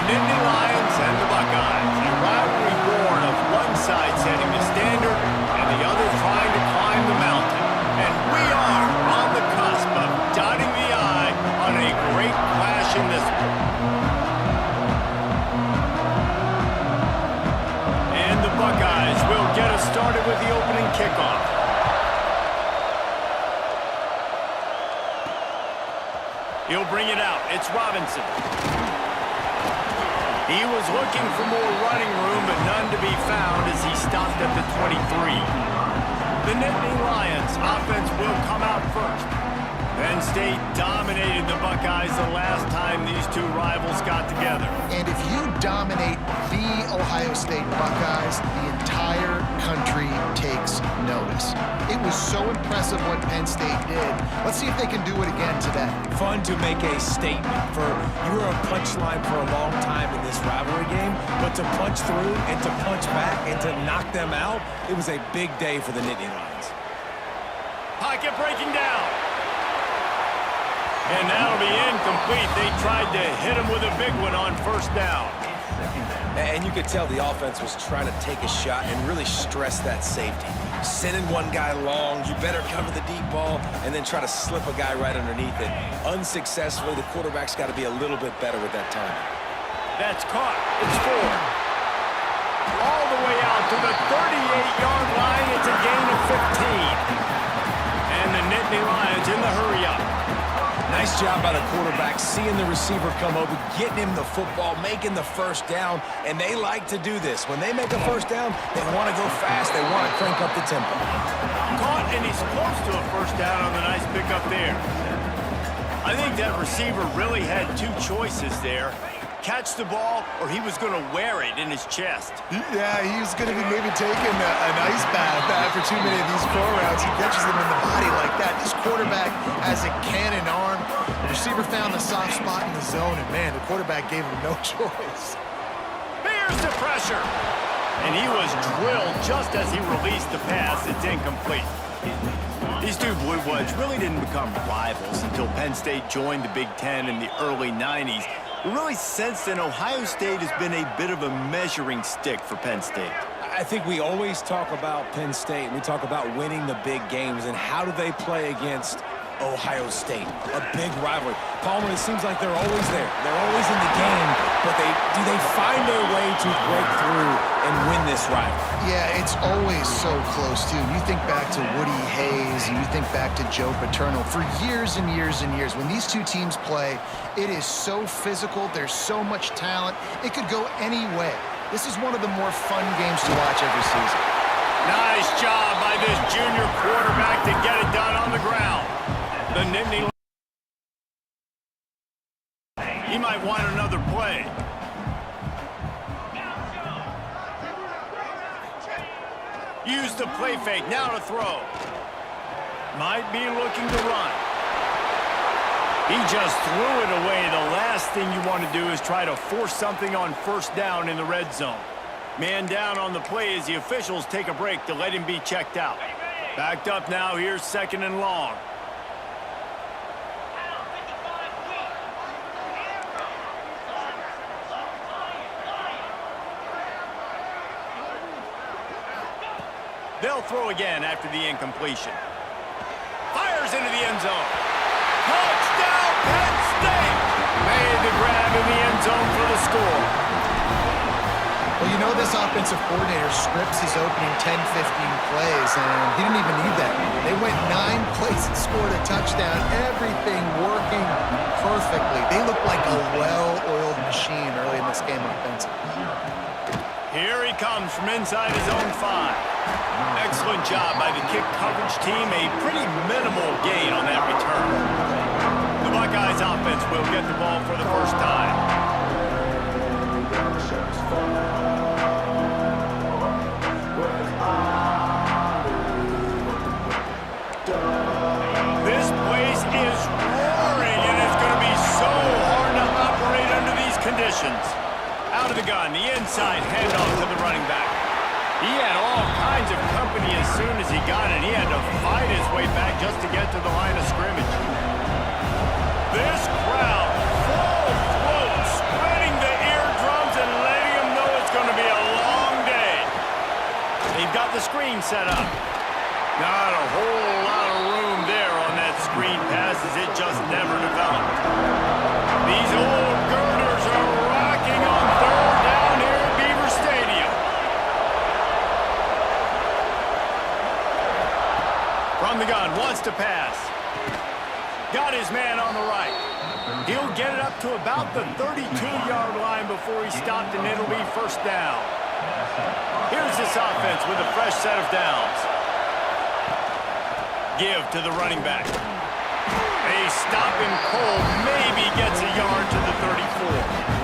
Nittany Lions and the Buckeyes. A rivalry born of one side setting the standard and the other trying to climb the mountain. And we are on the cusp of dotting the I on a great clash in this one. And the Buckeyes will get us started with the opening kickoff. He'll bring it out. It's Robinson. He was looking for more running room, but none to be found as he stopped at the 23. The Nittany Lions offense will come out first. Penn State dominated the Buckeyes the last time these two rivals got together. And if you dominate the Ohio State Buckeyes, the entire country takes notice. It was so impressive what Penn State did. Let's see if they can do it again today. Fun to make a statement. You were a punchline for a long time in this rivalry game, but to punch through and to punch back and to knock them out, it was a big day for the Nittany Lions. Pocket breaking down. And that'll be incomplete. They tried to hit him with a big one on first down. And you could tell the offense was trying to take a shot and really stress that safety. Sending one guy long, you better cover the deep ball, and then try to slip a guy right underneath it. Unsuccessfully, the quarterback's got to be a little bit better with that time. That's caught. It's 4. All the way out to the 38-yard line. It's a gain of 15. And the Nittany Lions in the hurry-up. Nice job by the quarterback, seeing the receiver come over, getting him the football, making the first down, and they like to do this. When they make a first down, they want to go fast. They want to crank up the tempo. Caught, and he's close to a first down on the nice pickup there. I think that receiver really had two choices there. Catch the ball, or he was going to wear it in his chest. Yeah, he was going to be maybe taking an ice bath after too many of these throw routes. He catches them in the body like that. This quarterback has a cannon arm. The receiver found the soft spot in the zone, and man, the quarterback gave him no choice. Here's the pressure. And he was drilled just as he released the pass. It's incomplete. These two Blue Bloods really didn't become rivals until Penn State joined the Big Ten in the early 90s. We really sense that Ohio State has been a bit of a measuring stick for Penn State. I think we always talk about Penn State. We talk about winning the big games, and how do they play against Ohio State? A big rivalry. Palmer, it seems like they're always there. They're always in the game, but do they find their way to break through and win this rivalry? Yeah, it's always so close, too. You think back to Woody Hayes, and you think back to Joe Paterno. For years and years and years, when these two teams play, it is so physical. There's so much talent. It could go any way. This is one of the more fun games to watch every season. Nice job by this junior quarterback to get it done on the ground. The Nittany. He might want another play. Use the play fake, now to throw. Might be looking to run. He just threw it away. The last thing you want to do is try to force something on first down in the red zone. Man down on the play as the officials take a break to let him be checked out. Backed up now, here's 2nd and long. They'll throw again after the incompletion. Fires into the end zone. Touchdown, Penn State! Made the grab in the end zone for the score. Well, you know this offensive coordinator scripts his opening 10, 15 plays, and he didn't even need that. They went 9 plays and scored a touchdown. Everything working perfectly. They look like a well-oiled machine early in this game offensively. Here he comes from inside his own 5. Excellent job by the kick coverage team. A pretty minimal gain on that return. The Buckeyes offense will get the ball for the first time. This place is roaring, and it's going to be so hard to operate under these conditions. Out of the gun, the inside handoff to the running back. He had all kinds of company as soon as he got it. He had to fight his way back just to get to the line of scrimmage. This crowd, full throat, spreading the eardrum. They've got the screen set up. Not a whole lot of room there on that screen pass as it just never developed. These old girders are rocking on third down here at Beaver Stadium. From the gun, wants to pass. Got his man on the right. He'll get it up to about the 32-yard line before he stopped, and it'll be first down. Here's this offense with a fresh set of downs. Give to the running back. They stop him cold, maybe gets a yard to the 34.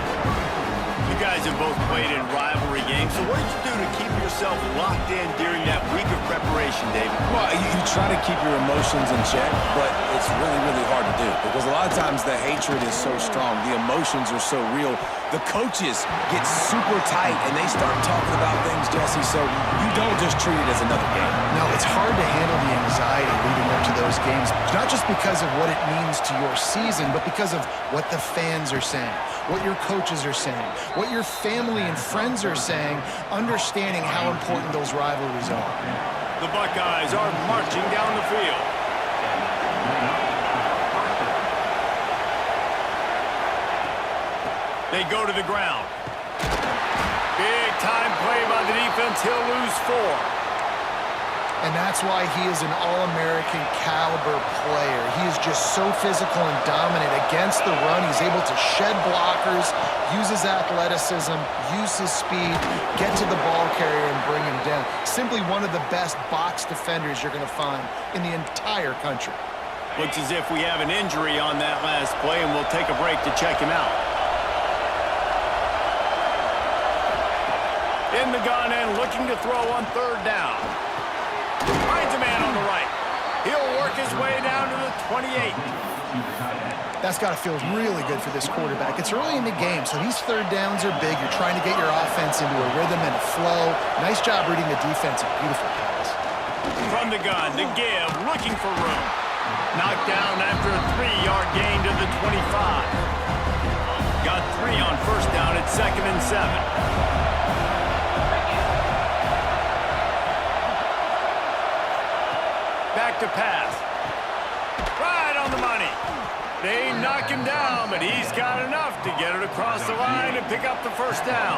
You guys have both played in rivalry games, so what did you do to keep yourself locked in during that week of preparation, David? Well, you try to keep your emotions in check, but it's really, really hard to do because a lot of times the hatred is so strong, the emotions are so real. The coaches get super tight and they start talking about things, Jesse, so you don't just treat it as another game. No, it's hard to handle the anxiety leading up to those games, not just because of what it means to your season, but because of what the fans are saying, what your coaches are saying, what your family and friends are saying, understanding how important those rivalries are. The Buckeyes are marching down the field. They go to the ground. Big time play by the defense. He'll lose 4. And that's why he is an All-American caliber player. He is just so physical and dominant against the run. He's able to shed blockers, use his athleticism, use his speed, get to the ball carrier and bring him down. Simply one of the best box defenders you're going to find in the entire country. Looks as if we have an injury on that last play, and we'll take a break to check him out. In the gun and looking to throw on third down. Finds a man on the right. He'll work his way down to the 28. That's got to feel really good for this quarterback. It's early in the game, so these third downs are big. You're trying to get your offense into a rhythm and a flow. Nice job reading the defense. A beautiful pass. From the gun, the give, looking for room. Knocked down after a 3-yard gain to the 25. Got 3 on first down at 2nd and 7. Back to pass. Right on the money. They knock him down, but he's got enough to get it across the line and pick up the first down.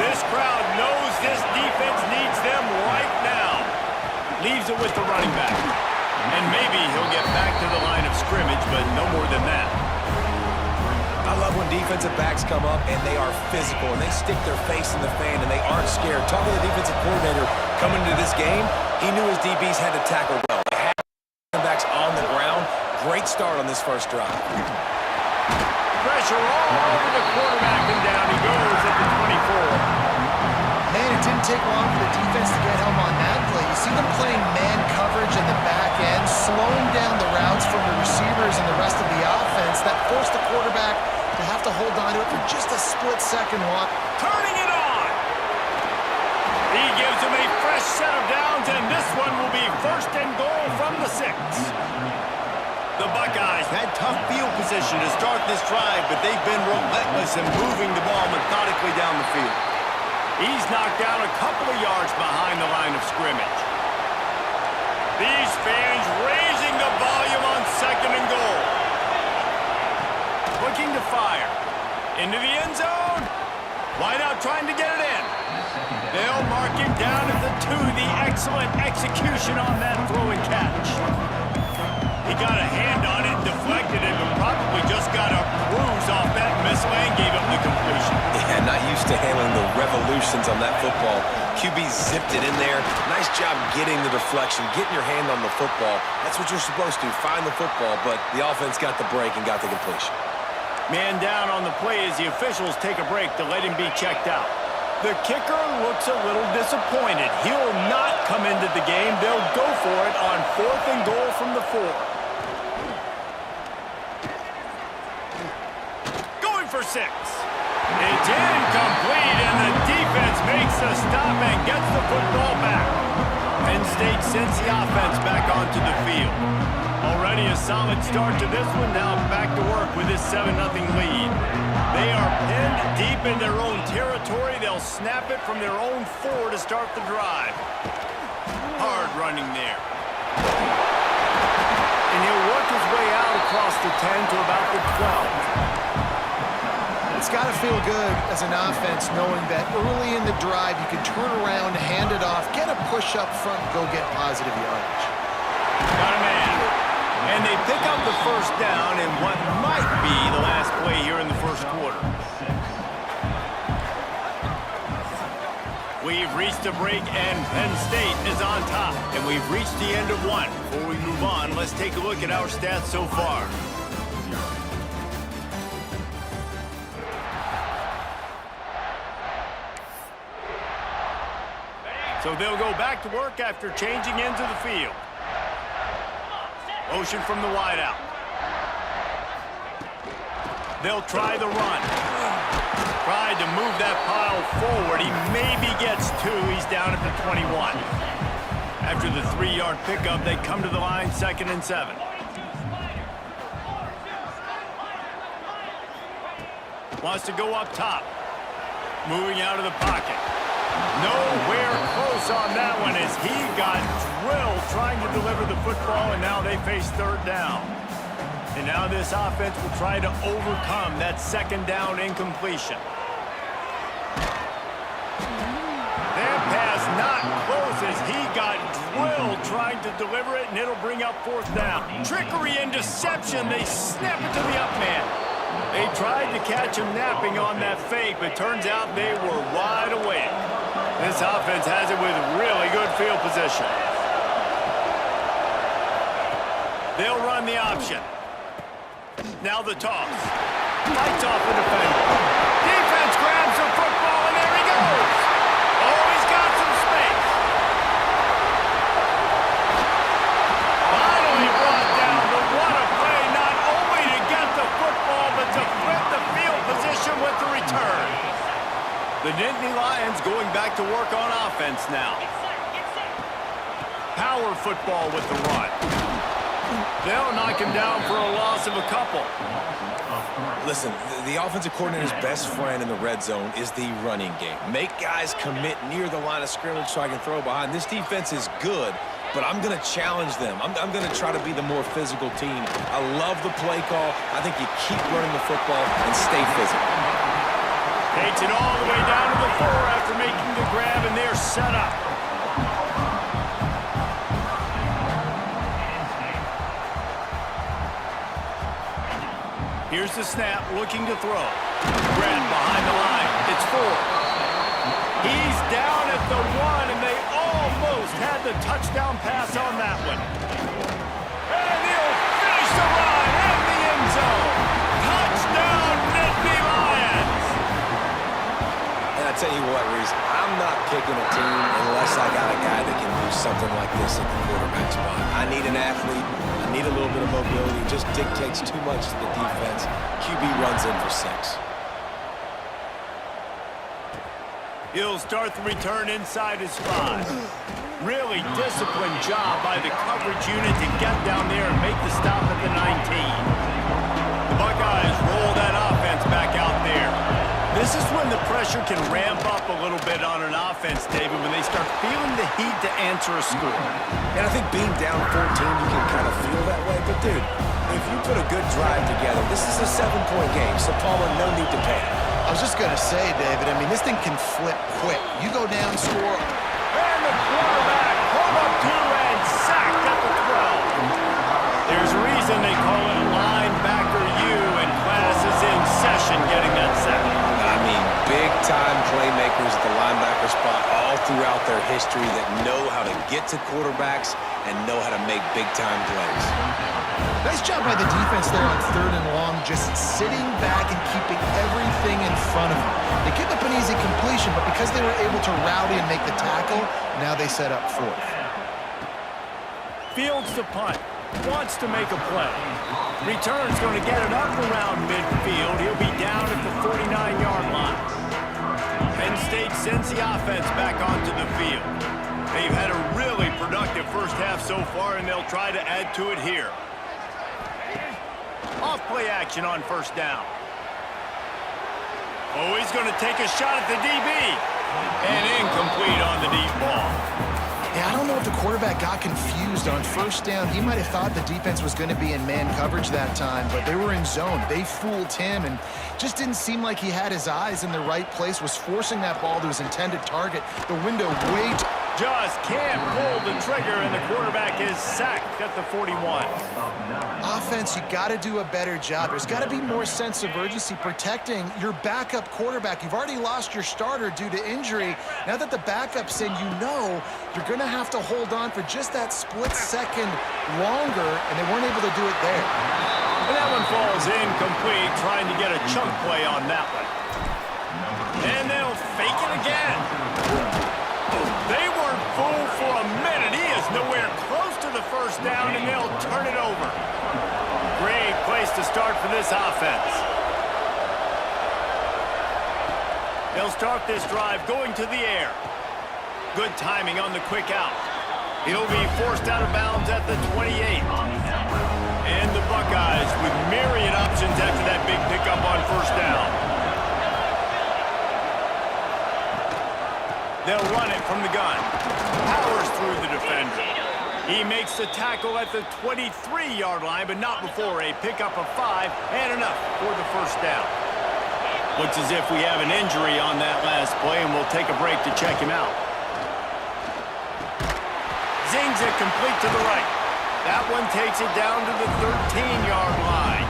This crowd knows this defense needs them right now. Leaves it with the running back. And maybe he'll get back to the line of scrimmage, but no more than that. I love when defensive backs come up and they are physical and they stick their face in the fan and they aren't scared. Talking to the defensive coordinator coming into this game, he knew his DBs had to tackle well. They had running backs on the ground. Great start on this first drive. Pressure all over the quarterback, and down he goes at the 24. Man, it didn't take long for the defense to get home on that play. You see them playing man coverage in the back end, slowing down the routes from the receivers and the rest of the offense. That forced the quarterback to have to hold on to it for just a split second. Turning it on. He gives him a fresh set of downs, and this one will be 1st and goal from the 6. The Buckeyes had tough field position to start this drive, but they've been relentless in moving the ball methodically down the field. He's knocked down a couple of yards behind the line of scrimmage. These fans raising the volume on 2nd and goal. Looking to fire. Into the end zone. Wide out trying to get it in. They'll mark him down at the 2. The excellent execution on that throw and catch. He got a hand on it, deflected it, but probably just got a bruise off that missile and gave up the completion. Yeah, not used to handling the revolutions on that football. QB zipped it in there. Nice job getting the deflection, getting your hand on the football. That's what you're supposed to, find the football, but the offense got the break and got the completion. Man down on the play as the officials take a break to let him be checked out. The kicker looks a little disappointed. He'll not come into the game. They'll go for it on 4th and goal from the 4. Going for 6. It's incomplete, and the defense makes the stop and gets the football back. Penn State sends the offense back onto the field. Already a solid start to this one. Now back to work with this 7-0 lead. They are pinned deep in their own territory. They'll snap it from their own 4 to start the drive. Hard running there. And he'll work his way out across the 10 to about the 12. It's got to feel good as an offense knowing that early in the drive you can turn around, hand it off, get a push up front, go get positive yardage. Got a man. And they pick up the first down in what might be the last play here in the first quarter. We've reached a break, and Penn State is on top. And we've reached the end of one. Before we move on, let's take a look at our stats so far. So they'll go back to work after changing into the field. Motion from the wideout. They'll try the run. Tried to move that pile forward. He maybe gets 2. He's down at the 21. After the 3-yard pickup, they come to the line, 2nd and 7. Wants to go up top. Moving out of the pocket. Nowhere close on that one as he got drilled trying to deliver the football, and now they face 3rd down. And now this offense will try to overcome that 2nd down incompletion. That pass not close as he got drilled trying to deliver it, and it'll bring up 4th down. Trickery and deception. They snap it to the up man. They tried to catch him napping on that fake, but turns out they were wide awake. This offense has it with really good field position. They'll run the option. Now the toss. Lights off the defender. Defense grabs the football, and there he goes. Oh, he's got some space. Finally brought down, but what a play, not only to get the football, but to flip the field position with the return. The Nittany Lions going back to work on offense now. Power football with the run. They'll knock him down for a loss of a couple. Listen, the offensive coordinator's best friend in the red zone is the running game. Make guys commit near the line of scrimmage so I can throw behind. This defense is good, but I'm going to challenge them. I'm going to try to be the more physical team. I love the play call. I think you keep running the football and stay physical. Takes it all the way down to the 4 after making the grab, and they're set up. Here's the snap, looking to throw. Grab behind the line. It's 4. He's down at the 1, and they almost had the touchdown pass on that one. And he'll finish the run in the end zone. Touchdown, Nittany Lions! And I tell you what, Reese, I'm not picking a team unless I got a guy that can do something like this at the quarterback spot. I need an athlete. I need a little bit of mobility. It just dictates too much to the defense. QB runs in for 6. He'll start the return inside his 5. Really disciplined job by the coverage unit to get down there and make the stop at the 19. The Buckeyes roll that offense back out there. This is when the pressure can ramp up a little bit on an offense, David, when they start feeling the heat to answer a score. And I think being down 14, you can kind of feel that way. But, dude, if you put a good drive together, this is a 7-point game, so Palmer, no need to panic. I was just going to say, David, I mean, this thing can flip quick. You go down, score. And the quarterback pulled up 2 and sacked at the 12. There's a reason they call it linebacker U, and class is in session getting that sack. I mean, big-time playmakers at the linebacker spot all throughout their history that know how to get to quarterbacks and know how to make big-time plays. Nice job by the defense there on 3rd and long, just sitting back and keeping everything in front of them. They give up an easy completion, but because they were able to rally and make the tackle, now they set up 4th. Fields the punt. Wants to make a play. Return's going to get it up around midfield. He'll be down at the 49-yard line. Penn State sends the offense back onto the field. They've had a really productive first half so far, and they'll try to add to it here. Off play action on first down. Oh, he's going to take a shot at the DB. And incomplete on the deep ball. Yeah, I don't know if the quarterback got confused on first down. He might have thought the defense was going to be in man coverage that time, but they were in zone. They fooled him and just didn't seem like he had his eyes in the right place, was forcing that ball to his intended target. The window way too... Just can't pull the trigger, and the quarterback is sacked at the 41. Offense, you got to do a better job. There's got to be more sense of urgency protecting your backup quarterback. You've already lost your starter due to injury. Now that the backup's in, you know you're going to have to hold on for just that split second longer, and they weren't able to do it there. And that one falls incomplete, trying to get a chunk play on that one. And they'll fake it again. They weren't fooled for a minute. He is nowhere close to the first down, and they'll turn it over. Great place to start for this offense. They'll start this drive going to the air. Good timing on the quick out. He'll be forced out of bounds at the 28. And the Buckeyes with myriad options after that big pickup on first down. They'll run it from the gun. Powers through the defender. He makes the tackle at the 23-yard line, but not before a pickup of 5 and enough for the first down. Looks as if we have an injury on that last play, and we'll take a break to check him out. Zings it complete to the right. That one takes it down to the 13-yard line.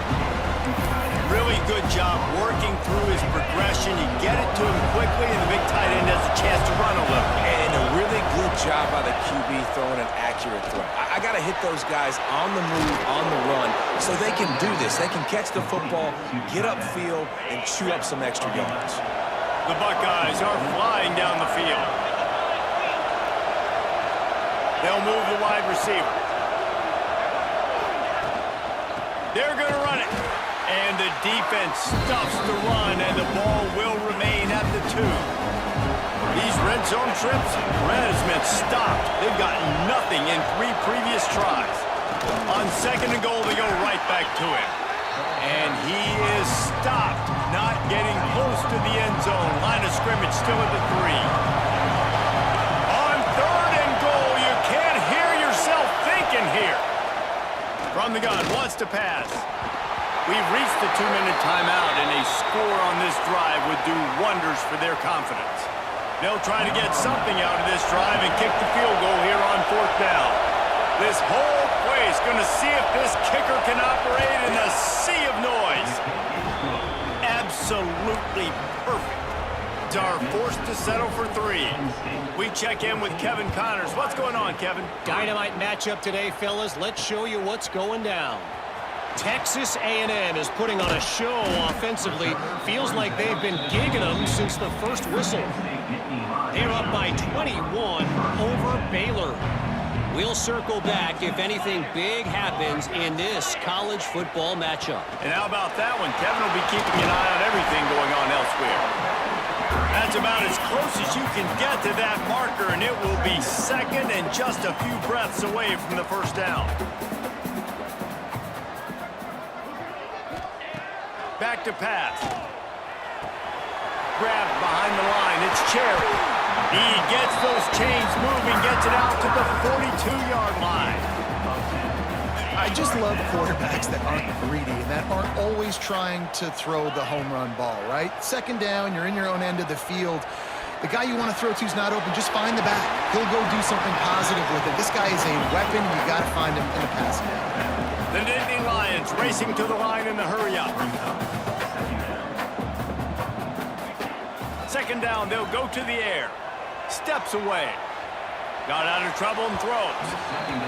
Really good job working through his progression. You get it to him quickly, and the big tight end has a chance to run a little. And a really good job by the QB throwing an accurate throw. I got to hit those guys on the move, on the run, so they can do this. They can catch the football, get upfield, and chew up some extra yards. The Buckeyes are flying down the field. They'll move the wide receiver. They're going to run it. And the defense stuffs the run, and the ball will remain at the 2. These red zone trips, Red has been stopped. They've got nothing in 3 previous tries. On second and goal, they go right back to him. And he is stopped, not getting close to the end zone. Line of scrimmage still at the 3. On third and goal, you can't hear yourself thinking here. From the gun, wants to pass. We've reached the 2-minute timeout, and a score on this drive would do wonders for their confidence. They'll try to get something out of this drive and kick the field goal here on fourth down. This whole place going to see if this kicker can operate in a sea of noise. Absolutely perfect. Are forced to settle for 3. We check in with Kevin Connors. What's going on, Kevin? Dynamite matchup today, fellas. Let's show you what's going down. Texas A&M is putting on a show offensively. Feels like they've been gigging them since the first whistle. They're up by 21 over Baylor. We'll circle back if anything big happens in this college football matchup. And how about that one? Kevin will be keeping an eye on everything going on elsewhere. That's about as close as you can get to that marker, and it will be second and just a few breaths away from the first down. Back to pass. Grabbed behind the line. It's Cherry. He gets those chains moving, gets it out to the 42-yard line. I just love quarterbacks that aren't greedy and that aren't always trying to throw the home run ball, right? Second down, you're in your own end of the field. The guy you want to throw to is not open. Just find the back. He'll go do something positive with it. This guy is a weapon. You got to find him in the passing game. The Nittany Lions racing to the line in the hurry-up. Second down, they'll go to the air. Steps away. Got out of trouble and throws.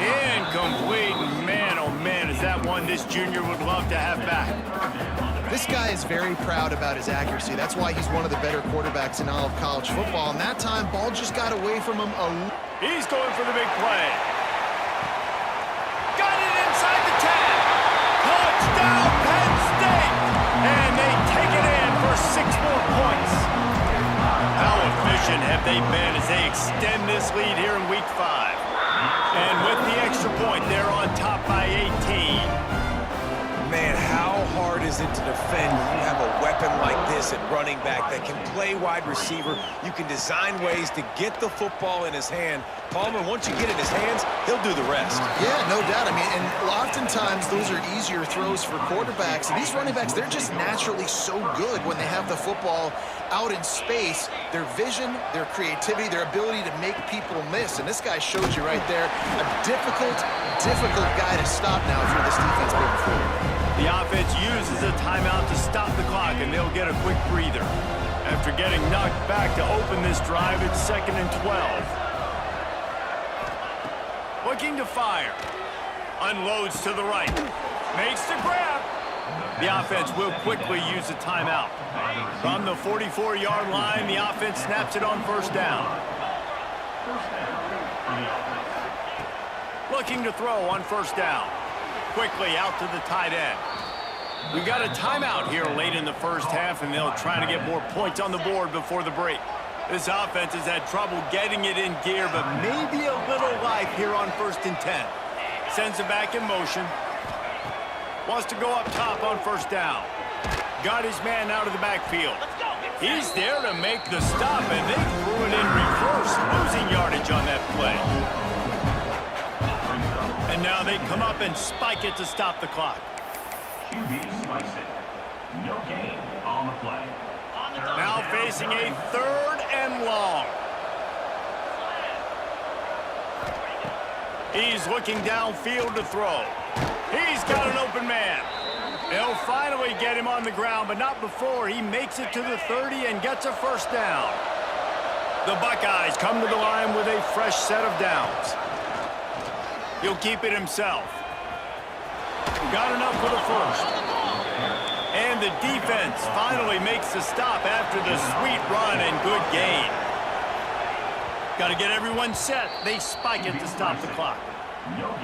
Incomplete. Man, oh man, is that one this junior would love to have back. This guy is very proud about his accuracy. That's why he's one of the better quarterbacks in all of college football. And that time, ball just got away from him. He's going for the big play. Got it inside the 10. Touchdown, Penn State. And they take it in for 6 more points. How efficient have they been as they extend this lead here in Week 5? And with the extra point, they're on top by 18. Man, how hard is it to defend when you have a weapon like this at running back that can play wide receiver? You can design ways to get the football in his hand. Palmer, once you get it in his hands, he'll do the rest. Yeah, no doubt. I mean, and oftentimes those are easier throws for quarterbacks. And these running backs, they're just naturally so good when they have the football out in space. Their vision, their creativity, their ability to make people miss. And this guy shows you right there a difficult guy to stop now if you're this defense moving forward. The offense uses a timeout to stop the clock, and they'll get a quick breather. After getting knocked back to open this drive, it's 2nd and 12. Looking to fire. Unloads to the right. Makes the grab. The offense will quickly use a timeout. From the 44-yard line, the offense snaps it on 1st down. Looking to throw on 1st down. Quickly out to the tight end. We got a timeout here late in the first half, and they'll try to get more points on the board before the break. This offense has had trouble getting it in gear, but maybe a little life here on 1st and 10. Sends it back in motion. Wants to go up top on 1st down. Got his man out of the backfield. He's there to make the stop, and they threw it in reverse, losing yardage on that play. And now they come up and spike it to stop the clock. QB spikes it. No gain on the play. Now facing a 3rd and long. He's looking downfield to throw. He's got an open man. They'll finally get him on the ground, but not before he makes it to the 30 and gets a 1st down. The Buckeyes come to the line with a fresh set of downs. He'll keep it himself. Got enough for the 1st. And the defense finally makes the stop after the sweet run and good gain. Got to get everyone set. They spike it to stop the clock.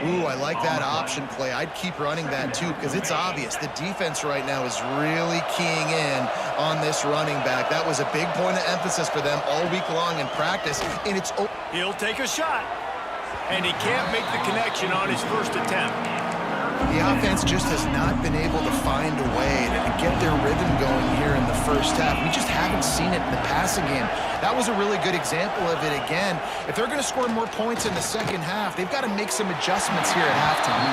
Ooh, I like that option play. I'd keep running that too because it's obvious. The defense right now is really keying in on this running back. That was a big point of emphasis for them all week long in practice. And it's... He'll take a shot. And he can't make the connection on his 1st attempt. The offense just has not been able to find a way to get their rhythm going here in the first half. We just haven't seen it in the passing game. That was a really good example of it again. If they're going to score more points in the second half, they've got to make some adjustments here at halftime.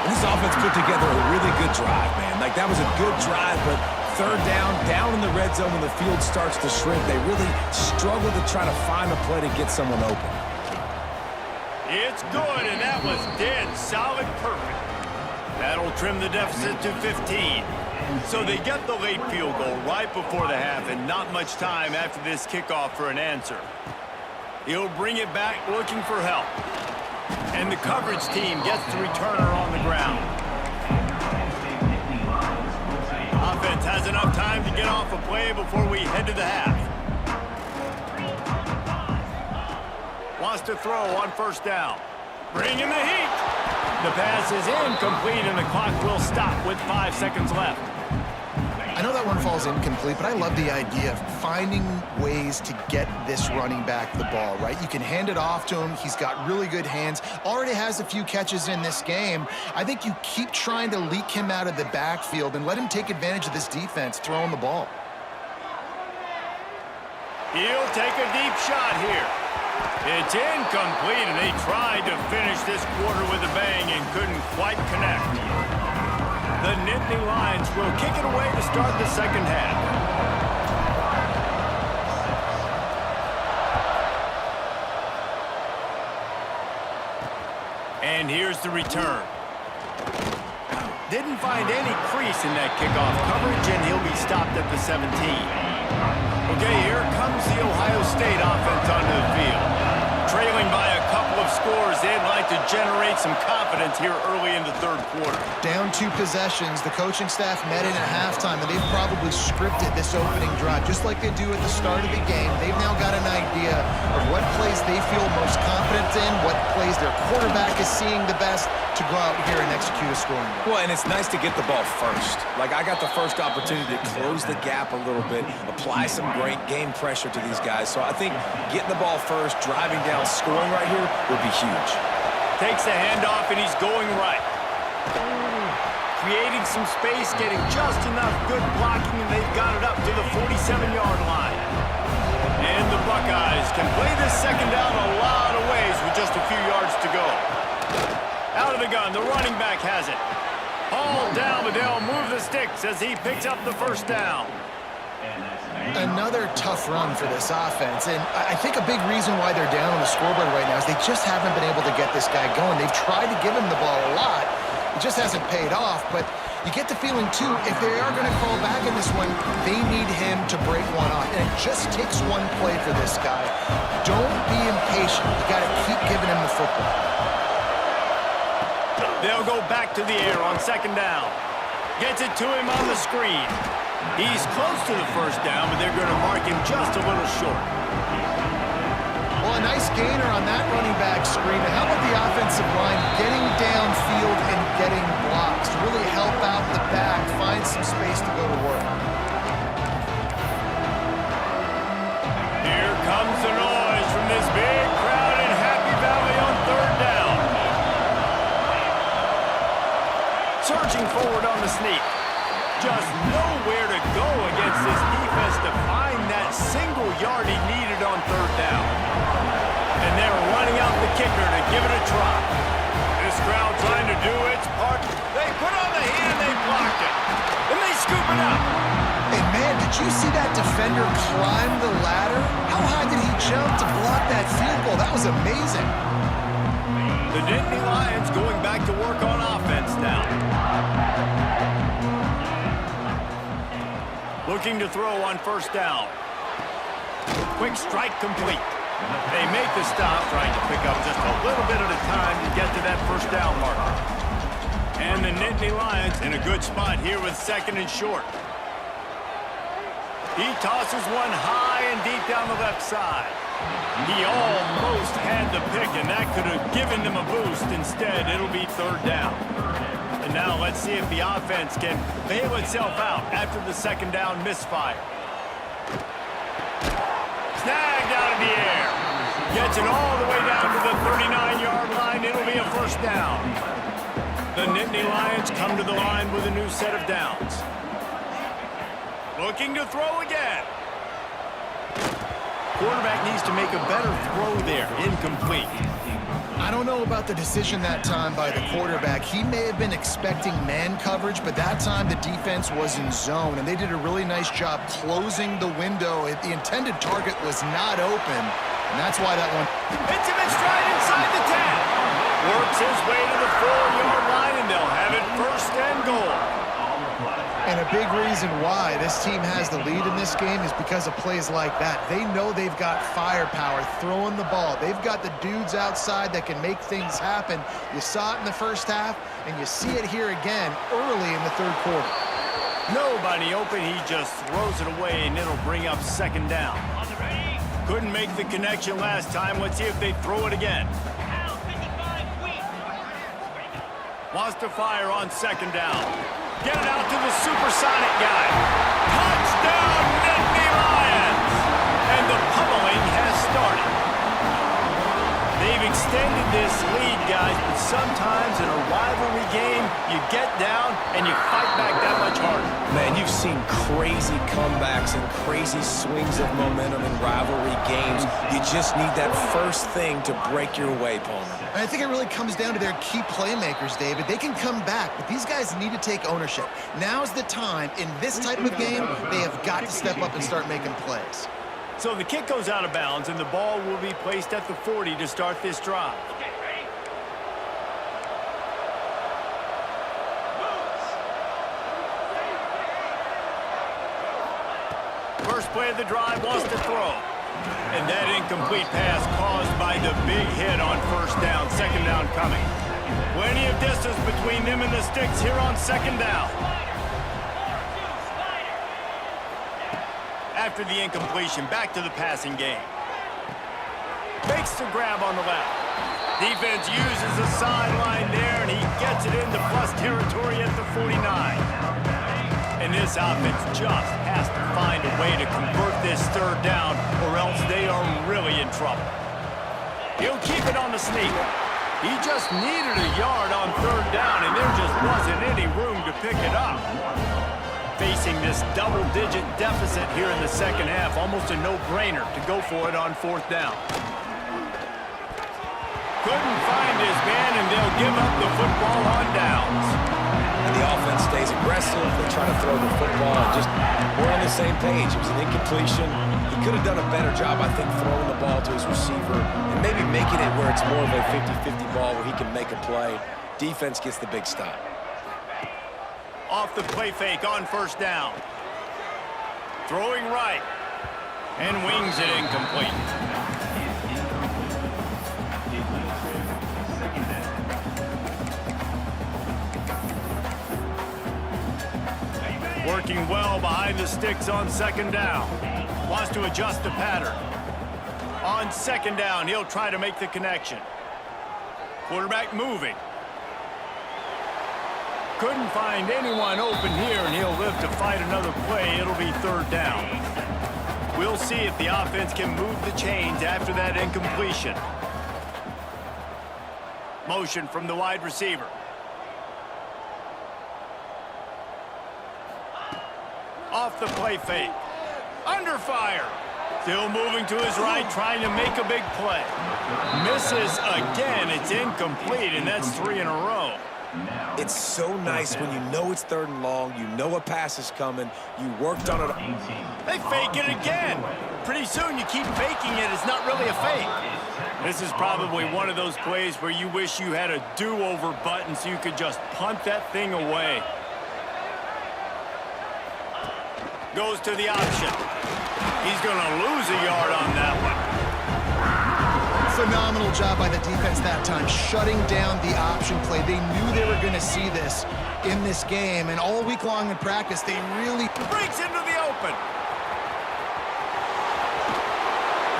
And this offense put together a really good drive, man. Like, that was a good drive, but 3rd down in the red zone when the field starts to shrink, they really struggle to try to find a play to get someone open. It's good, and that was dead solid perfect. That'll trim the deficit to 15. So they get the late field goal right before the half, and not much time after this kickoff for an answer. He'll bring it back looking for help. And the coverage team gets the returner on the ground. Offense has enough time to get off a play before we head to the half. Wants to throw on 1st down. Bring in the heat. The pass is incomplete, and the clock will stop with 5 seconds left. I know that one falls incomplete, but I love the idea of finding ways to get this running back the ball, right? You can hand it off to him. He's got really good hands. Already has a few catches in this game. I think you keep trying to leak him out of the backfield and let him take advantage of this defense throwing the ball. He'll take a deep shot here. It's incomplete, and they tried to finish this quarter with a bang and couldn't quite connect. The Nittany Lions will kick it away to start the second half. And here's the return. Didn't find any crease in that kickoff coverage, and he'll be stopped at the 17. Okay, here comes the Ohio State offense onto the field. Trailing by a couple of scores, they'd like to generate some confidence here early in the 3rd quarter. Down 2 possessions, the coaching staff met in at halftime, and they've probably scripted this opening drive just like they do at the start of the game. They've now got an idea of what plays they feel most confident in, what plays their quarterback is seeing the best to go out here and execute a scoring drive. Well, and it's nice to get the ball first. Like, I got the first opportunity to close the gap a little bit, apply some great game pressure to these guys. So I think getting the ball first, driving down, scoring right here would be huge. Takes the handoff, and he's going right. creating some space, getting just enough good blocking, and they've got it up to the 47-yard line. And the Buckeyes can play this second down a lot of ways with just a few yards to go. Out of the gun, the running back has it. All down, but they'll move the sticks as he picks up the first down. Another tough run for this offense, and I think a big reason why they're down on the scoreboard right now is they just haven't been able to get this guy going. They've tried to give him the ball a lot. It just hasn't paid off, but you get the feeling, too, if they are going to call back in this one, they need him to break one off, and it just takes one play for this guy. Don't be impatient. You got to keep giving him the football. They'll go back to the air on second down. Gets it to him on the screen. He's close to the first down, but they're going to mark him just a little short. Well, a nice gainer on that running back screen. And how about the offensive line getting downfield and getting blocks to really help out the back, find some space to go to work. Here comes the noise from this big crowd in Happy Valley on third down. Surging forward on the sneak. Just nowhere to go against this defense to find that single yard he needed on third down. And they're running out the kicker to give it a try. This crowd trying to do its part. They put on the hand, they blocked it. And they scoop it up. Hey, man, did you see that defender climb the ladder? How high did he jump to block that field goal? That was amazing. The Nittany Lions going back to work on offense now. Looking to throw on first down. Quick strike complete. They make the stop, trying to pick up just a little bit at a time to get to that first down marker. And the Nittany Lions in a good spot here with second and short. He tosses one high and deep down the left side. He almost had the pick, and that could have given them a boost. Instead, it'll be third down. And now let's see if the offense can bail itself out after the second down misfire. Snagged out of the air. Gets it all the way down to the 39-yard line. It'll be a first down. The Nittany Lions come to the line with a new set of downs. Looking to throw again. Quarterback needs to make a better throw there. Incomplete. I don't know about the decision that time by the quarterback. He may have been expecting man coverage, but that time the defense was in zone, and they did a really nice job closing the window. The intended target was not open, and that's why that one... Hits him in stride inside the 10. Works his way to the 4-yard line, and they'll have it first and goal. And a big reason why this team has the lead in this game is because of plays like that. They know they've got firepower throwing the ball. They've got the dudes outside that can make things happen. You saw it in the first half, and you see it here again early in the third quarter. Nobody open. He just throws it away, and it'll bring up second down. Couldn't make the connection last time. Let's see if they throw it again. Wants to fire on second down. Get it out to the supersonic guy. Touchdown, Nittany Lions! And the pummeling has started. They've extended this lead, guys, but sometimes in a rivalry game, you get down and you fight back that much harder. Man, you've seen crazy comebacks and crazy swings of momentum in rivalry games. You just need that first thing to break your way, Palmer. And I think it really comes down to their key playmakers, David. They can come back, but these guys need to take ownership. Now's the time. In this type of game, they have got to step up and start making plays. So the kick goes out of bounds, and the ball will be placed at the 40 to start this drive. First play of the drive wants to throw. And that incomplete pass caused by the big hit on first down. Second down coming. Plenty of distance between them and the sticks here on second down. After the incompletion, back to the passing game. Makes the grab on the left. Defense uses the sideline there, and he gets it into plus territory at the 49. And this offense just has to find a way to convert this third down, or else they are really in trouble. He'll keep it on the sneak. He just needed a yard on third down, and there just wasn't any room to pick it up. Facing this double-digit deficit here in the second half, almost a no-brainer to go for it on fourth down. Couldn't find his man, and they'll give up the football on downs. And the offense stays aggressive. They try to throw the football. Just we're on the same page. It was an incompletion. He could have done a better job, I think, throwing the ball to his receiver and maybe making it where it's more of a 50-50 ball where he can make a play. Defense gets the big stop. Off the play fake on first down. Throwing right. And wings it incomplete. Working well behind the sticks on second down. Wants to adjust the pattern. On second down, he'll try to make the connection. Quarterback moving. Couldn't find anyone open here, and he'll live to fight another play. It'll be third down. We'll see if the offense can move the chains after that incompletion. Motion from the wide receiver. Off the play fake. Under fire. Still moving to his right, trying to make a big play. Misses again. It's incomplete, and that's 3 in a row. It's so nice when you know it's third and long, you know a pass is coming, you worked on it. They fake it again. Pretty soon you keep faking it. It's not really a fake. This is probably one of those plays where you wish you had a do-over button so you could just punt that thing away. Goes to the option. He's going to lose a yard on that one. Phenomenal job by the defense that time, shutting down the option play. They knew they were going to see this in this game, and all week long in practice, they really... Breaks into the open.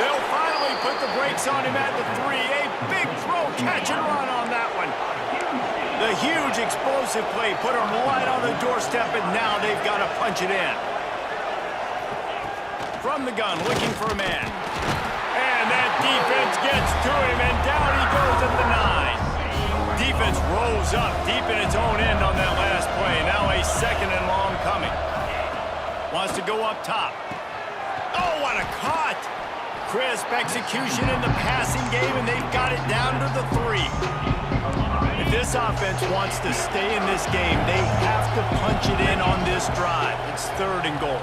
They'll finally put the brakes on him at the 3. A big throw, catch and run on that one. The huge explosive play put him right on the doorstep, and now they've got to punch it in. From the gun, looking for a man. And that defense gets to him, and down he goes at the 9. Defense rolls up deep in its own end on that last play. Now a second and long coming. Wants to go up top. Oh, what a cut! Crisp execution in the passing game, and they've got it down to the 3. If this offense wants to stay in this game, they have to punch it in on this drive. It's third and goal.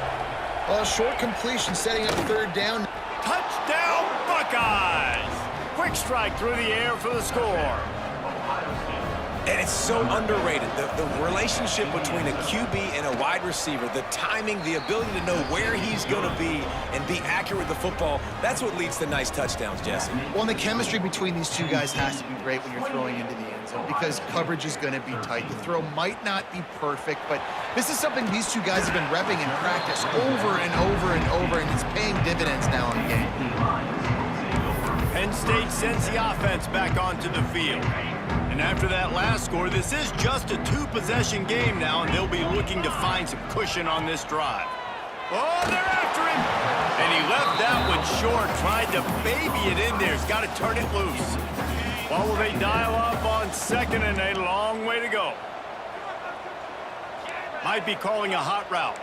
Well, short completion setting up third down. Touchdown, Buckeyes! Quick strike through the air for the score. And it's so underrated. The relationship between a QB and a wide receiver, the timing, the ability to know where he's going to be and be accurate with the football, that's what leads to nice touchdowns, Jesse. Well, and the chemistry between these two guys has to be great when you're throwing into the end zone because coverage is going to be tight. The throw might not be perfect, but this is something these two guys have been repping in practice over and over and over, and it's paying dividends now in the game. Penn State sends the offense back onto the field. And after that last score, this is just a 2-possession game now, and they'll be looking to find some cushion on this drive. Oh, they're after him! And he left that one short, tried to baby it in there. He's got to turn it loose. Well, will they dial up on second, and a long way to go. Might be calling a hot route.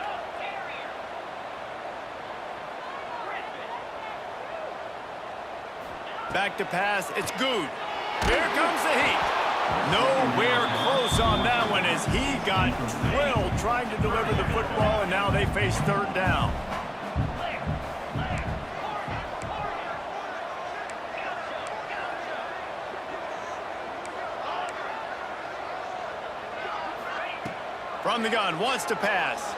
Back to pass, it's good. Here comes the heat. Nowhere close on that one as he got drilled trying to deliver the football, and now they face third down. From the gun, wants to pass.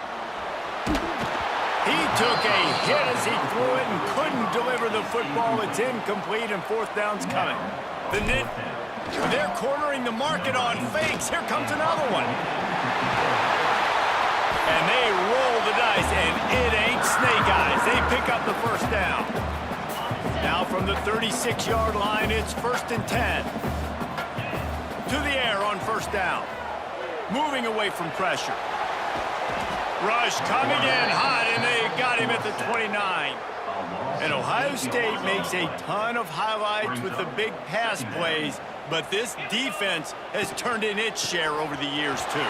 He took a hit as he threw it and couldn't deliver the football. It's incomplete, and fourth down's coming. They're cornering the market on fakes. Here comes another one. And they roll the dice, and it ain't snake eyes. They pick up the first down. Now from the 36-yard line, it's 1st and 10. To the air on first down. Moving away from pressure. Rush coming in hot, and they got him at the 29. And Ohio State makes a ton of highlights with the big pass plays, but this defense has turned in its share over the years, too.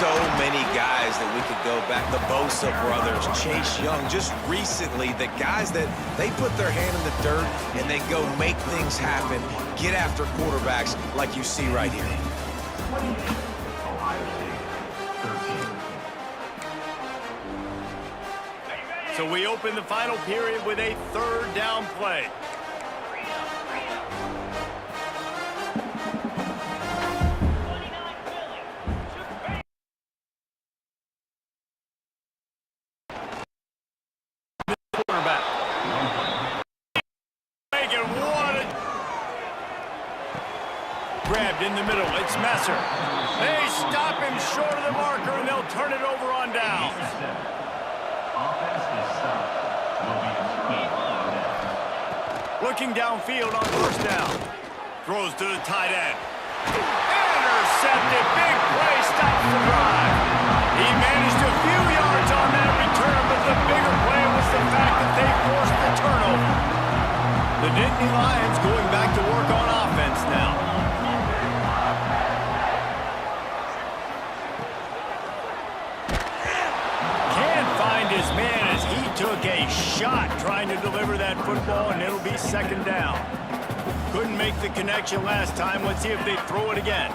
So many guys that we could go back. The Bosa brothers, Chase Young, just recently, the guys that they put their hand in the dirt and they go make things happen, get after quarterbacks like you see right here. Ohio State, 13. So we open the final period with a third down play. Quarterback. Making what a... Grabbed in the middle. It's Messer. They stop him short of the marker, and they'll turn it over on down. Offense is stopped. Will be instructed on that. Looking downfield on first down. Throws to the tight end. Intercepted. Big play. Stops the drive. He managed a few yards on that return, but the bigger play was the fact that they forced the turnover. The Nittany Lions going back to work on offense now. Can't find his man as he took a shot trying to deliver that football, and it'll be second down. Couldn't make the connection last time. Let's see if they throw it again.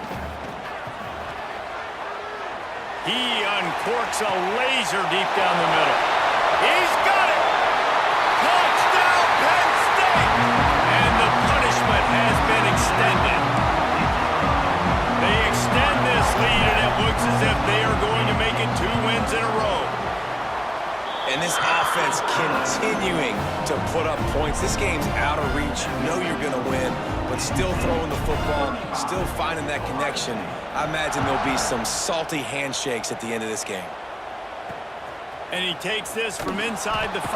He uncorks a laser deep down the middle. He's got it! Touchdown, Penn State! And the punishment has been extended. They extend this lead, and it looks as if they are going to make it 2 wins in a row. And this offense continuing to put up points. This game's out of reach. You know you're going to win, but still throwing the football, still finding that connection. I imagine there'll be some salty handshakes at the end of this game. And he takes this from inside the 5.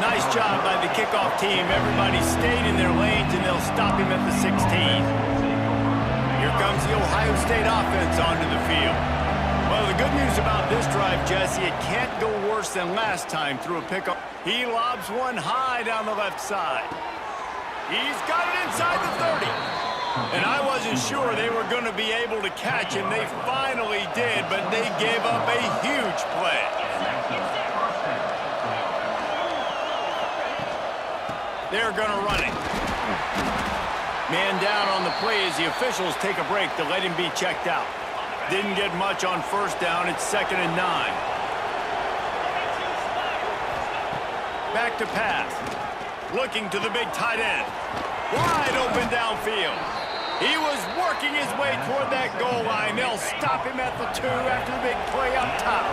Nice job by the kickoff team. Everybody stayed in their lanes, and they'll stop him at the 16. Here comes the Ohio State offense onto the field. Well, the good news about this drive, Jesse, it can't go worse than last time through a pickup. He lobs one high down the left side. He's got it inside the 30. And I wasn't sure they were going to be able to catch him. They finally did, but they gave up a huge play. They're going to run it. Man down on the play as the officials take a break to let him be checked out. Didn't get much on first down. It's 2nd and 9. Back to pass. Looking to the big tight end. Wide open downfield. He was working his way toward that goal line. They'll stop him at the 2 after the big play up top.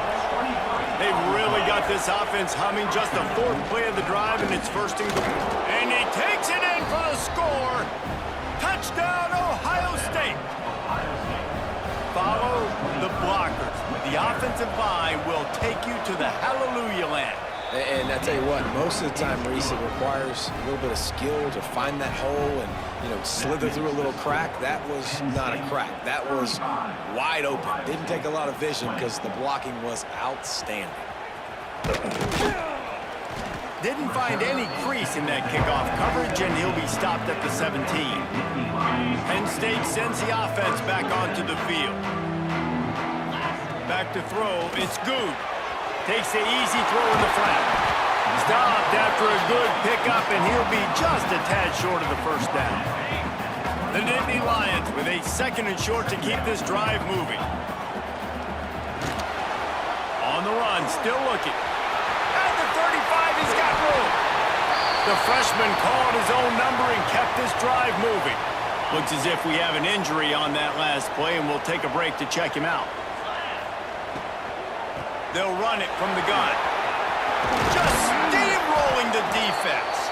They've really got this offense humming. Just the 4th play of the drive, and it's 1st and goal. And he takes it in for the score. Touchdown, Ohio State. Follow the blockers. The offensive line will take you to the hallelujah land. And I tell you what, most of the time, Reese, it requires a little bit of skill to find that hole and, slither through a little crack. That was not a crack. That was wide open. Didn't take a lot of vision because the blocking was outstanding. Didn't find any crease in that kickoff coverage, and he'll be stopped at the 17. Penn State sends the offense back onto the field. Back to throw. It's Good. Takes the easy throw in the flat. Stopped after a good pickup, and he'll be just a tad short of the 1st down. The Nittany Lions with a 2nd and short to keep this drive moving. On the run, still looking. At the 35, he's got room. The freshman called his own number and kept this drive moving. Looks as if we have an injury on that last play, and we'll take a break to check him out. They'll run it from the gun. Just steamrolling the defense.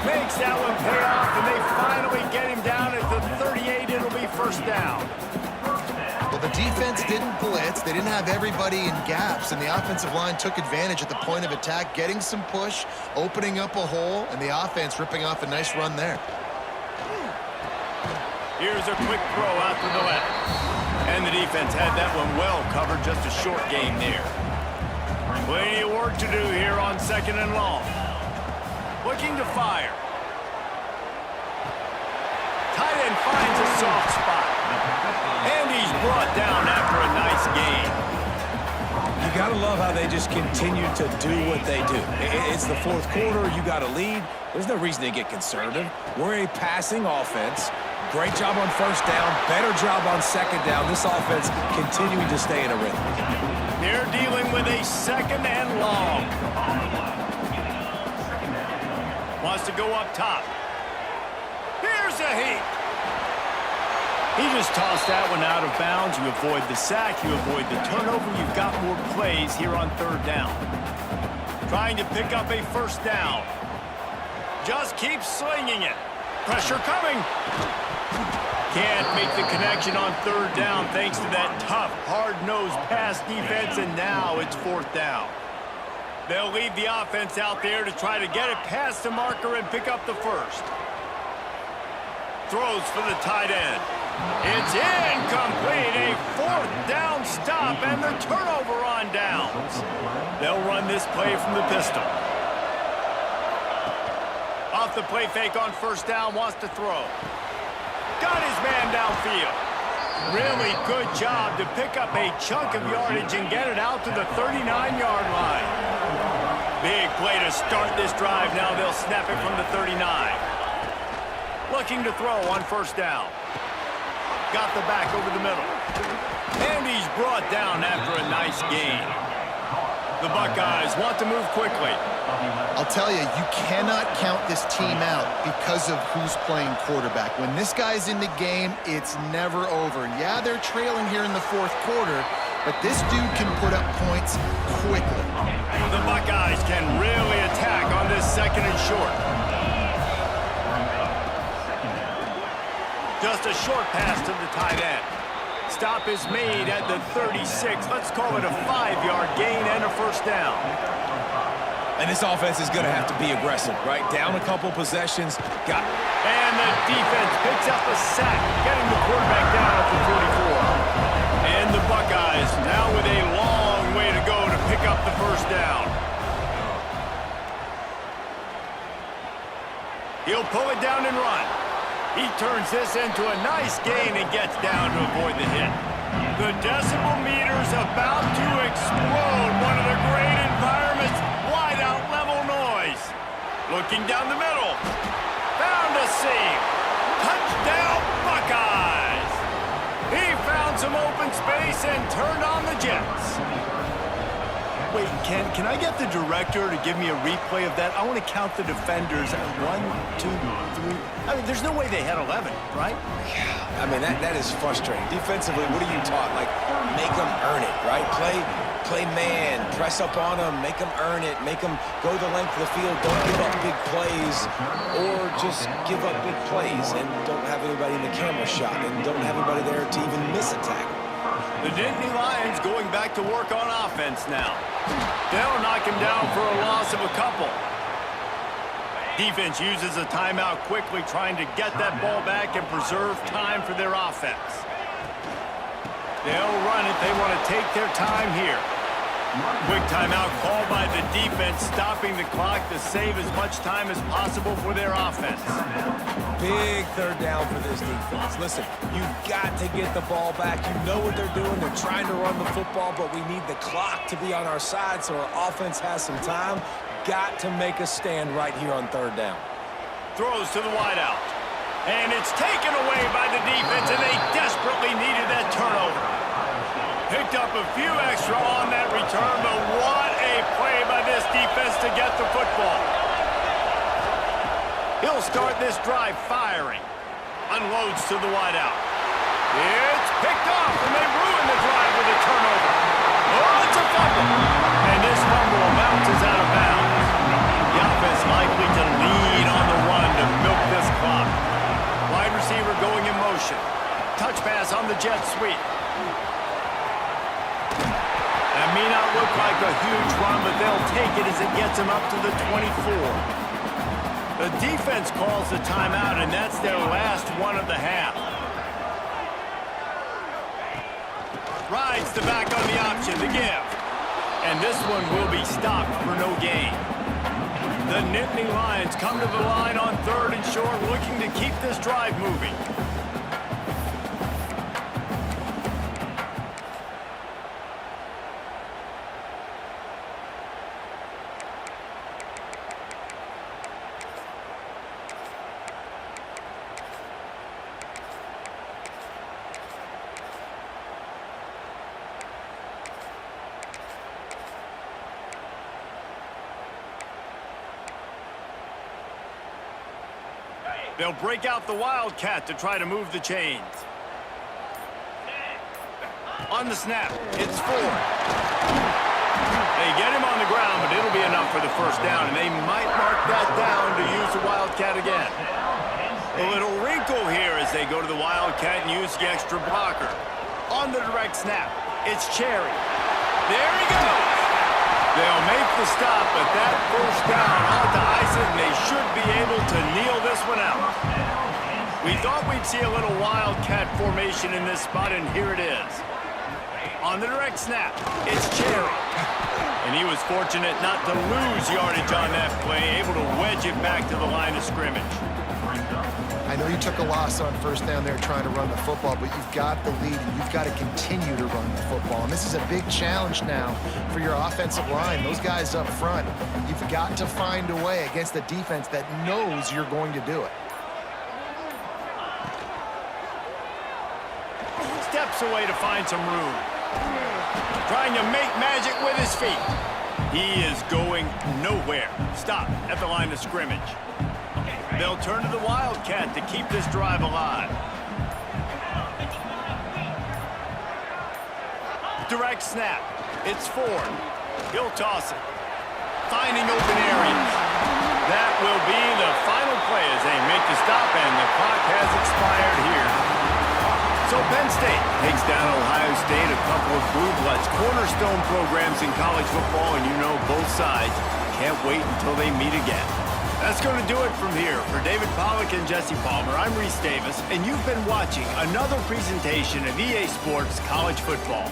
Makes that one pay off, and they finally get him down at the 38. It'll be 1st down. Well, the defense didn't blitz. They didn't have everybody in gaps, and the offensive line took advantage at the point of attack, getting some push, opening up a hole, and the offense ripping off a nice run there. Here's a quick throw out to the left. And the defense had that one well covered, just a short game there. Plenty of work to do here on 2nd and long. Looking to fire. Tight end finds a soft spot. And he's brought down after a nice gain. You got to love how they just continue to do what they do. It's the fourth quarter. You got a lead. There's no reason to get conservative. We're a passing offense. Great job on first down. Better job on second down. This offense continuing to stay in a rhythm. They're dealing with a second and long. Wants to go up top. Here's a heat. He just tossed that one out of bounds. You avoid the sack. You avoid the turnover. You've got more plays here on third down. Trying to pick up a first down. Just keep slinging it. Pressure coming. Can't make the connection on third down thanks to that tough, hard-nosed pass defense, and now it's fourth down. They'll leave the offense out there to try to get it past the marker and pick up the first. Throws for the tight end. It's incomplete. A fourth down stop and the turnover on downs. They'll run this play from the pistol. Off the play fake on first down, wants to throw. Got his man downfield. Really good job to pick up a chunk of yardage and get it out to the 39-yard line. Big play to start this drive. Now they'll snap it from the 39. Looking to throw on first down. Got the back over the middle. And he's brought down after a nice gain. The Buckeyes want to move quickly. I'll tell you, you cannot count this team out because of who's playing quarterback. When this guy's in the game, it's never over. Yeah, they're trailing here in the fourth quarter, but this dude can put up points quickly. The Buckeyes can really attack on this second and short. Just a short pass to the tight end. Stop is made at the 36. Let's call it a 5-yard gain and a first down. And this offense is going to have to be aggressive, right? Down a couple possessions. Got it. And the defense picks up a sack, getting the quarterback down at the 44. And the Buckeyes now with a long way to go to pick up the first down. He'll pull it down and run. He turns this into a nice gain and gets down to avoid the hit. The decibel meter's about to explode. One of the great environments. Wide out level noise. Looking down the middle. Found a seam. Touchdown Buckeyes. He found some open space and turned on the Jets. Wait, can I get the director to give me a replay of that? I want to count the defenders. 1, 2, 3. I mean, there's no way they had 11, right? Yeah, I mean, that is frustrating. Defensively, what are you taught? Like, make them earn it, right? Play man, press up on them, make them earn it, make them go the length of the field, don't give up big plays, or just give up big plays and don't have anybody in the camera shot and don't have anybody there to even miss a tackle. The Nittany Lions going back to work on offense now. They'll knock him down for a loss of a couple. Defense uses a timeout quickly, trying to get that ball back and preserve time for their offense. They'll run it. They want to take their time here. Quick timeout called by the defense, stopping the clock to save as much time as possible for their offense. Big third down for this defense. Listen, you've got to get the ball back. You know what they're doing. They're trying to run the football, but we need the clock to be on our side so our offense has some time. Got to make a stand right here on third down. Throws to the wideout. And it's taken away by the defense, and they desperately needed that turnover. Picked up a few extra on that return, but what a play by this defense to get the football. He'll start this drive firing. Unloads to the wideout. It's picked off, and they ruin the drive with a turnover. Oh, it's a fumble. And this fumble bounces out of bounds. The offense likely to lead on the run to milk this clock. Wide receiver going in motion. Touch pass on the jet sweep. That may not look like a huge run, but they'll take it as it gets them up to the 24. The defense calls the timeout, and that's their last one of the half. Rides the back on the option, the give. And this one will be stopped for no gain. The Nittany Lions come to the line on 3rd and short, looking to keep this drive moving. They'll break out the Wildcat to try to move the chains. On the snap, it's 4. They get him on the ground, but it'll be enough for the first down, and they might mark that down to use the Wildcat again. A little wrinkle here as they go to the Wildcat and use the extra blocker. On the direct snap, it's Cherry. There he goes. They'll make the stop, but that first down ought to ice it, and they should be able to kneel this one out. We thought we'd see a little Wildcat formation in this spot, and here it is. On the direct snap, it's Cherry. And he was fortunate not to lose yardage on that play, able to wedge it back to the line of scrimmage. I know you took a loss on first down there trying to run the football, but you've got the lead and you've got to continue to run the football. And this is a big challenge now for your offensive line. Those guys up front, you've got to find a way against a defense that knows you're going to do it. Steps away to find some room. Trying to make magic with his feet. He is going nowhere. Stop at the line of scrimmage. They'll turn to the Wildcat to keep this drive alive. Direct snap. It's Ford. He'll toss it. Finding open areas. That will be the final play as they make the stop, and the clock has expired here. So Penn State takes down Ohio State, a couple of blue bloods, cornerstone programs in college football, and you know both sides can't wait until they meet again. That's going to do it from here. For David Pollack and Jesse Palmer, I'm Reese Davis, and you've been watching another presentation of EA Sports College Football.